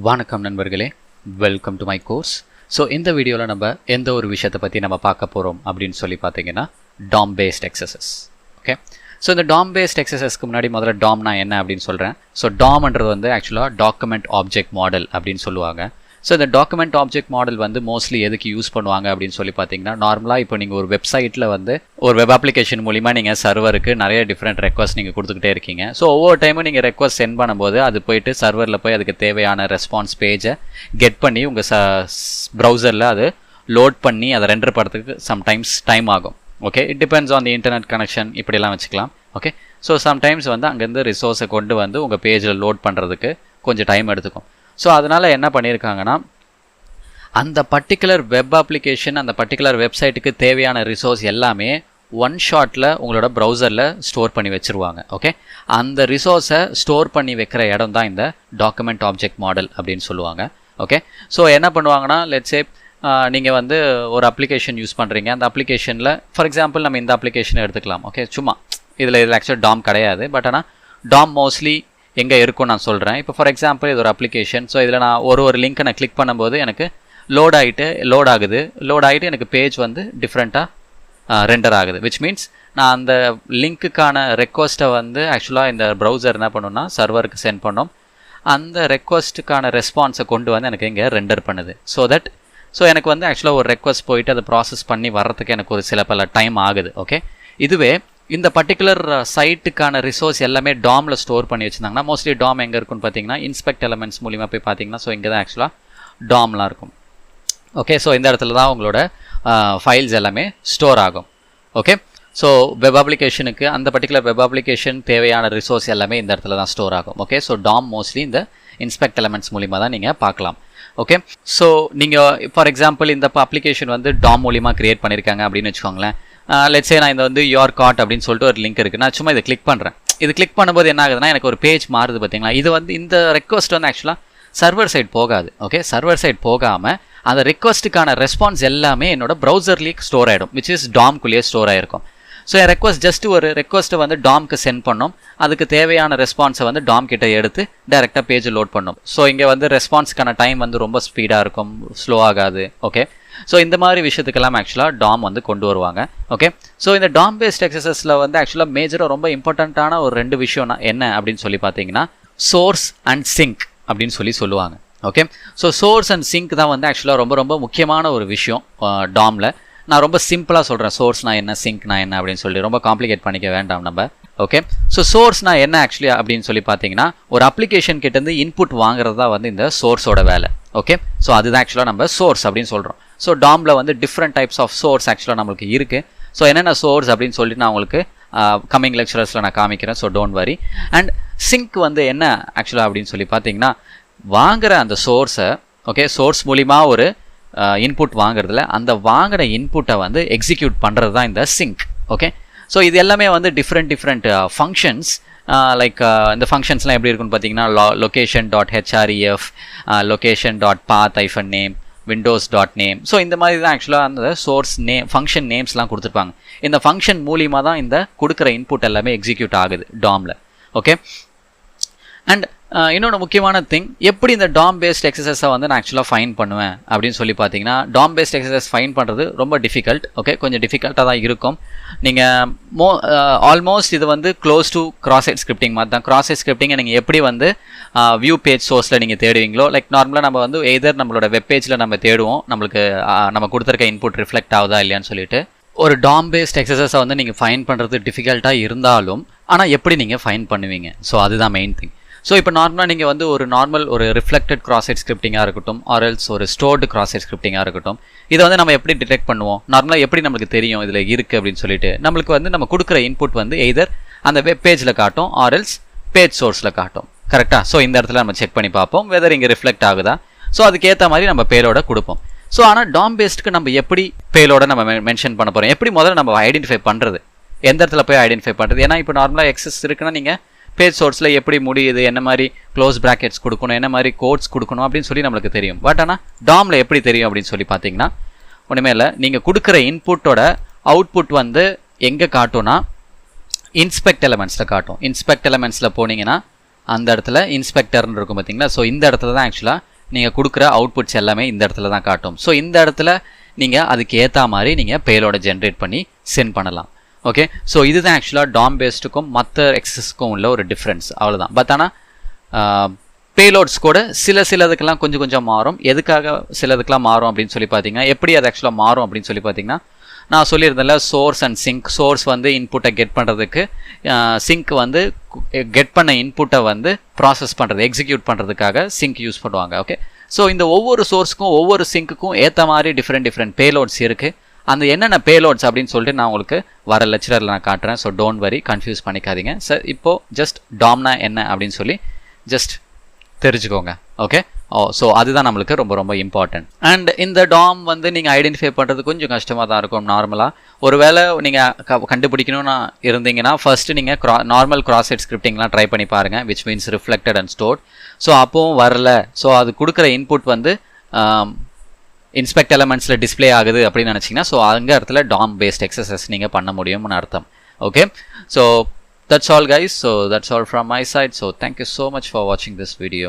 வணக்கம் நண்பர்களே, welcome to my course. So இந்த வீடியோவில் நம்ம எந்த ஒரு விஷயத்தை பற்றி நம்ம பார்க்க போகிறோம் அப்படின்னு சொல்லி பார்த்தீங்கன்னா DOM based XSS. Okay, so இந்த DOM based XSSக்கு முன்னாடி முதல்ல DOMனா என்ன அப்படின்னு சொல்கிறேன். ஸோ DOMன்றது வந்து ஆக்சுவலாக டாக்குமெண்ட் ஆப்ஜெக்ட் மாடல் அப்படின்னு சொல்லுவாங்க. ஸோ இந்த டாக்குமெண்ட் ஆப்ஜெக்ட் மாடல் வந்து மோஸ்ட்லி எதுக்கு யூஸ் பண்ணுவாங்க அப்படின்னு சொல்லி பார்த்தீங்கன்னா, நார்மலாக இப்போ நீங்கள் ஒரு வெப்சைட்டில் வந்து ஒரு வெப் அப்ளிகேஷன் மூலிமா நீங்கள் சர்வருக்கு நிறைய டிஃப்ரெண்ட் ரெக்வஸ்ட் நீங்கள் கொடுத்துக்கிட்டே இருக்கீங்க. ஸோ ஒவ்வொரு டைமும் நீங்கள் ரெக்வஸ்ட் சென்ட் பண்ணும்போது அது போயிட்டு சர்வரில் போய் அதுக்கு தேவையான ரெஸ்பான்ஸ் பேஜை கெட் பண்ணி உங்கள் ப்ரௌசரில் அது லோட் பண்ணி அதை ரெண்டர் பண்ணுறதுக்கு சம்டைம்ஸ் டைம் ஆகும். Okay, it depends on the internet connection, இப்படிலாம் வச்சுக்கலாம். ஓகே, ஸோ சம்டைம்ஸ் வந்து அங்கேருந்து ரிசோர்ஸை கொண்டு வந்து உங்கள் பேஜில் லோட் பண்ணுறதுக்கு கொஞ்சம் டைம் எடுத்துக்கும். ஸோ அதனால் என்ன பண்ணியிருக்காங்கன்னா, அந்த பர்டிகுலர் வெப் அப்ளிகேஷன் அந்த பர்டிகுலர் வெப்சைட்டுக்கு தேவையான ரிசோர்ஸ் எல்லாமே ஒன் ஷாட்டில் உங்களோட ப்ரௌசரில் ஸ்டோர் பண்ணி வச்சுருவாங்க. ஓகே, அந்த ரிசோர்ஸை ஸ்டோர் பண்ணி வைக்கிற இடம் தான் இந்த டாக்குமெண்ட் ஆப்ஜெக்ட் மாடல் அப்படின்னு சொல்லுவாங்க. ஓகே, ஸோ என்ன பண்ணுவாங்கன்னா, லெட்ஸே நீங்கள் வந்து ஒரு அப்ளிகேஷன் யூஸ் பண்ணுறீங்க. அந்த அப்ளிகேஷனில் ஃபார் எக்ஸாம்பிள் நம்ம இந்த அப்ளிகேஷனை எடுத்துக்கலாம். ஓகே, சும்மா இதில் ஆக்சுவலாக DOM கிடையாது, பட் ஆனால் DOM மோஸ்ட்லி எங்கே இருக்கும்னு நான் சொல்கிறேன். இப்போ ஃபார் எக்ஸாம்பிள் இது ஒரு அப்ளிகேஷன். ஸோ இதில் நான் ஒரு லிங்க்கை நான் கிளிக் பண்ணும்போது எனக்கு லோட் ஆகிட்டு எனக்கு பேஜ் வந்து டிஃப்ரெண்ட்டாக ரெண்டர் ஆகுது. விச் மீன்ஸ் நான் அந்த லிங்க்குக்கான ரெக்வஸ்ட்டை வந்து ஆக்சுவலாக இந்த ப்ரௌசர் என்ன பண்ணணும்னா சர்வருக்கு சென்ட் பண்ணோம். அந்த ரெக்வஸ்ட்டுக்கான ரெஸ்பான்ஸை கொண்டு வந்து எனக்கு இங்கே ரெண்டர் பண்ணுது. ஸோ எனக்கு வந்து ஆக்சுவலாக ஒரு ரெக்வஸ்ட் போயிட்டு அதை ப்ராசஸ் பண்ணி வர்றதுக்கு எனக்கு ஒரு பல டைம் ஆகுது. ஓகே, இதுவே இந்த பர்டிகுலர் சைட்டுக்கான ரிசோர்ஸ் எல்லாமே DOMல ஸ்டோர் பண்ணி வச்சுருந்தாங்கன்னா, மோஸ்ட்லி DOM எங்கே இருக்குன்னு பார்த்தீங்கன்னா இன்ஸ்பெக்ட் எலமெண்ட்ஸ் மூலிமா போய் பார்த்தீங்கன்னா, ஸோ இங்கே தான் ஆக்சுவலாக DOMலாம் இருக்கும். ஓகே, ஸோ இந்த இடத்துல தான் உங்களோட ஃபைல்ஸ் எல்லாமே ஸ்டோர் ஆகும். ஓகே, ஸோ வெப் அப்ளிகேஷனுக்கு அந்த பர்டிகுலர் வெப் அப்ளிகேஷன் தேவையான ரிசோர்ஸ் எல்லாமே இந்த இடத்துல தான் ஸ்டோர் ஆகும். ஓகே, ஸோ DOM மோஸ்ட்லி இந்த இன்ஸ்பெக்ட் எலமெண்ட்ஸ் மூலிமா தான் நீங்கள் பார்க்கலாம். ஓகே, ஸோ நீங்கள் ஃபார் எக்ஸாம்பிள் இந்த அப்ளிகேஷன் வந்து DOM மூலிமா கிரியேட் பண்ணியிருக்காங்க அப்படின்னு வச்சுக்கோங்களேன். லெட்ஸே நான் இந்த வந்து யோர் கார்ட் அப்படின்னு சொல்லிட்டு ஒரு லிங்க் இருக்குது. நான் சும்மா இதை கிளிக் பண்ணுறேன். இது கிளிக் பண்ணும்போது என்ன ஆகுதுன்னா, எனக்கு ஒரு பேஜ் மாறுது பார்த்தீங்களா. இது வந்து இந்த ரெக்வஸ்ட் வந்து ஆக்சுவலாக சர்வர் சைட் போகாது. ஓகே, சர்வர் சைட் போகாமல் அந்த ரெக்வஸ்ட்டுக்கான ரெஸ்பான்ஸ் எல்லாமே என்னோட ப்ரௌசர்லேயே ஸ்டோர் ஆகிடும், விச் இஸ் DOMக்குள்ளேயே ஸ்டோர் ஆகிருக்கும். ஸோ என் ரெக்வஸ்ட் ஒரு ரெக்வஸ்ட்டை வந்து DOMக்கு சென்ட் பண்ணோம். அதுக்கு தேவையான ரெஸ்பான்ஸை வந்து DOM கிட்ட எடுத்து டேரெக்டாக பேஜ் லோட் பண்ணோம். ஸோ இங்கே வந்து ரெஸ்பான்ஸ்க்கான டைம் வந்து ரொம்ப ஸ்பீடாக இருக்கும், ஸ்லோ ஆகாது. ஓகே, ஸோ இந்த மாதிரி விஷயத்துக்கெல்லாம் ஆக்சுவலாக DOM வந்து கொண்டு வருவாங்க. ஓகே, ஸோ இந்த DOM based XSSல வந்து ஆக்சுவலாக மேஜராக ரொம்ப இம்பார்ட்டண்ட்டான ஒரு 2 விஷயம் என்ன அப்படின்னு சொல்லி பார்த்தீங்கன்னா, சோர்ஸ் அண்ட் சிங்க் அப்படின்னு சொல்லுவாங்க. Okay, so source and sink தான் வந்து ஆக்சுவலாக ரொம்ப ரொம்ப முக்கியமான ஒரு விஷயம் DOMல. நான் ரொம்ப சிம்பிளாக சொல்கிறேன், சோர்ஸ்னா என்ன, சிங்க்னா என்ன அப்படின்னு சொல்லி ரொம்ப காம்ப்ளிகேட் பண்ணிக்க வேண்டாம் நம்ம. ஓகே, ஸோ சோர்ஸ்னா என்ன ஆக்சுவலி அப்படின்னு சொல்லி பார்த்தீங்கன்னா, ஒரு அப்ளிகேஷன் கிட்டேருந்து இன்புட் வாங்குறது தான் வந்து இந்த சோர்ஸோட வேலை. ஓகே, ஸோ அதுதான் ஆக்சுவலாக நம்ம சோர்ஸ் அப்படின்னு சொல்கிறோம். ஸோ DOMல வந்து டிஃப்ரெண்ட் டைப்ஸ் ஆஃப் சோர்ஸ் ஆக்சுவலாக நம்மளுக்கு இருக்குது. ஸோ என்னென்ன சோர்ஸ் அப்படின்னு சொல்லிட்டு நான் உங்களுக்கு கம்மிங் லெக்சரர்ஸில் நான் காமிக்கிறேன். So don't worry. And sink வந்து என்ன ஆக்சுவலாக அப்படின்னு சொல்லி பார்த்தீங்கன்னா, வாங்குகிற அந்த சோர்ஸை, ஓகே, சோர்ஸ் மூலிமா ஒரு இன்புட் வாங்குறதுல அந்த வாங்கின இன்புட்டை வந்து எக்ஸிக்யூட் பண்ணுறது தான் இந்த சிங்க். ஓகே, ஸோ இது எல்லாமே வந்து டிஃப்ரெண்ட் ஃபங்க்ஷன்ஸ். லைக் இந்த ஃபங்க்ஷன்ஸ்லாம் எப்படி இருக்குன்னு பார்த்தீங்கன்னா, location.href, location.path-name, windows.name. ஸோ இந்த மாதிரி தான் ஆக்சுவலாக அந்த சோர்ஸ் நேம் ஃபங்க்ஷன் நேம்ஸ்லாம் கொடுத்துருப்பாங்க. இந்த ஃபங்க்ஷன் மூலிமா தான் இந்த கொடுக்குற இன்புட் எல்லாமே எக்ஸிக்யூட் ஆகுது DOMல. ஓகே, அண்ட் இன்னொன்று முக்கியமான திங், எப்படி இந்த DOM based XSSஸை வந்து நான் ஆக்சுவலாக ஃபைன் பண்ணுவேன் அப்படின்னு சொல்லி பார்த்தீங்கன்னா, DOM based XSS ஃபைன் பண்ணுறது ரொம்ப டிஃபிகல்ட். ஓகே, கொஞ்சம் டிஃபிகல்ட்டாக தான் இருக்கும். நீங்கள் ஆல்மோஸ்ட் இது வந்து close to cross site scripting மாதிரி தான். கிராஸ் சைட் ஸ்கிரிப்டிங்கை நீங்கள் எப்படி வந்து வியூ பேஜ் சோர்ஸில் நீங்கள் தேடுவீங்களோ, லைக் நார்மலாக நம்ம வந்து எதர் நம்மளோட வெப் பேஜில் நம்ம தேடுவோம், நம்மளுக்கு நம்ம கொடுத்துருக்க இன்புட் ரிஃப்ளெக்ட் ஆகுதா இல்லையான்னு சொல்லிட்டு. ஒரு DOM based XSSஸை வந்து நீங்கள் ஃபைன் பண்ணுறது டிஃபிகல்ட்டாக இருந்தாலும், ஆனால் எப்படி நீங்கள் ஃபைன் பண்ணுவீங்க, ஸோ அதுதான் மெயின் திங். ஸோ இப்போ நார்மலாக நீங்கள் வந்து ஒரு ரிஃப்ளெக்டட் கிராஸ் சைட் ஸ்கிரிப்டிங்காக இருக்கட்டும், ஆர்எல்ஸ் ஒரு ஸ்டோர்டு கிராஸ் சைட் ஸ்கிரிப்டிங்காக இருக்கட்டும், இதை வந்து நம்ம எப்படி டிடெக்ட் பண்ணுவோம், நார்மலாக எப்படி நம்மளுக்கு தெரியும் இதில் இருக்குது அப்படின்னு சொல்லிட்டு. நம்மளுக்கு வந்து நம்ம கொடுக்குற இன்புட் வந்து எய்தர் அந்த வெப் பேஜில் காட்டும், ஆர்எல்ஸ் பேஜ் சோர்ஸில் காட்டும். கரெக்டாக? ஸோ இந்த இடத்துல நம்ம செக் பண்ணி பார்ப்போம் வெதர் இங்கே ரிஃப்ளெக்ட் ஆகுதா. ஸோ அதுக்கேற்ற மாதிரி நம்ம பேலோட கொடுப்போம். ஸோ ஆனால் DOM பேஸ்டுக்கு நம்ம எப்படி பேலோட நம்ம மென்ஷன் பண்ண போகிறோம், எப்படி முதல்ல நம்ம ஐடென்டிஃபை பண்ணுறது, எந்த இடத்துல போய் ஐடென்டிஃபை பண்ணுறது. ஏன்னா இப்போ நார்மலாக XSS இருக்குன்னா நீங்கள் பேஜ் சோர்ஸில் எப்படி முடியுது, என்ன மாதிரி க்ளோஸ் ப்ராக்கெட்ஸ் கொடுக்கணும், என்ன மாதிரி கோட்ஸ் கொடுக்கணும் அப்படின்னு சொல்லி நம்மளுக்கு தெரியும். பட் ஆனால் DOMல எப்படி தெரியும் அப்படின்னு சொல்லி பார்த்தீங்கன்னா, ஒன்றுமே இல்லை, நீங்கள் கொடுக்குற இன்புட்டோட அவுட்புட் வந்து எங்கே காட்டும்னா இன்ஸ்பெக்ட் எலமெண்ட்ஸில் காட்டும். இன்ஸ்பெக்ட் எலமெண்ட்ஸில் போனீங்கன்னா அந்த இடத்துல இன்ஸ்பெக்டர்னு இருக்கும் பார்த்தீங்களா. ஸோ இந்த இடத்துல தான் ஆக்சுவலாக நீங்கள் கொடுக்குற அவுட்புட்ஸ் எல்லாமே இந்த இடத்துல தான் காட்டும். ஸோ இந்த இடத்துல நீங்கள் அதுக்கு ஏற்ற மாதிரி நீங்கள் பேலோட ஜென்ரேட் பண்ணி சென்ட் பண்ணலாம். ஓகே, ஸோ இதுதான் ஆக்சுவலாக டாம் பேஸ்டுக்கும் மற்ற எக்ஸஸ்க்கும் உள்ள ஒரு டிஃப்ரென்ஸ், அவ்வளோதான். பட் ஆனால் பேலோட்ஸ் கூட சிலதுக்கெல்லாம் கொஞ்சம் மாறும். எதுக்காக சிலதுக்கெல்லாம் மாறும் அப்படின்னு சொல்லி பார்த்தீங்கன்னா, எப்படி அது ஆக்சுவலாக மாறும் அப்படின்னு சொல்லி பார்த்தீங்கன்னா, நான் சொல்லியிருந்தேன்ல சோர்ஸ் அண்ட் சிங்க். சோர்ஸ் வந்து இன்புட்டை கெட் பண்ணுறதுக்கு, சிங்க் வந்து கெட் பண்ண இன்புட்டை வந்து ப்ராசஸ் பண்ணுறது, எக்ஸிக்யூட் பண்ணுறதுக்காக சிங்க் யூஸ் பண்ணுவாங்க. ஓகே, ஸோ இந்த ஒவ்வொரு சோர்ஸுக்கும் ஒவ்வொரு சிங்க்குக்கும் ஏற்ற மாதிரி டிஃப்ரெண்ட் பேலோட்ஸ் இருக்குது. அந்த என்னென்ன பேலோட்ஸ் அப்படின்னு சொல்லிட்டு நான் உங்களுக்கு வர லெக்சரில் நான் காட்டுறேன். ஸோ டோன்ட் வரி, கன்ஃபியூஸ் பண்ணிக்காதீங்க சார். இப்போது ஜஸ்ட் டாம்னா என்ன அப்படின்னு சொல்லி ஜஸ்ட் தெரிஞ்சுக்கோங்க. ஓகே, ஸோ அதுதான் நம்மளுக்கு ரொம்ப இம்பார்ட்டன்ட். அண்ட் இந்த டாம் வந்து நீங்கள் ஐடென்டிஃபை பண்ணுறது கொஞ்சம் கஷ்டமாக தான் இருக்கும். நார்மலாக ஒருவேளை நீங்கள் கண்டுபிடிக்கணும்னு இருந்தீங்கன்னா ஃபர்ஸ்ட்டு நீங்கள் நார்மல் கிராஸ் சைட் ஸ்கிரிப்டிங்லாம் ட்ரை பண்ணி பாருங்கள், which means reflected and stored. So அப்போவும் வரல, ஸோ அது கொடுக்குற இன்புட் வந்து இன்ஸ்பெக்ட் எலமெண்ட்ஸில் டிஸ்பிளே ஆகுது அப்படின்னு நினச்சிங்கன்னா, ஸோ அங்கே இடத்துல டாம் பேஸ்ட் எக்ஸசஸ் நீங்கள் பண்ண முடியும்னு அர்த்தம். Okay, so that's all guys. So that's all from my side. So thank you so much for watching this video.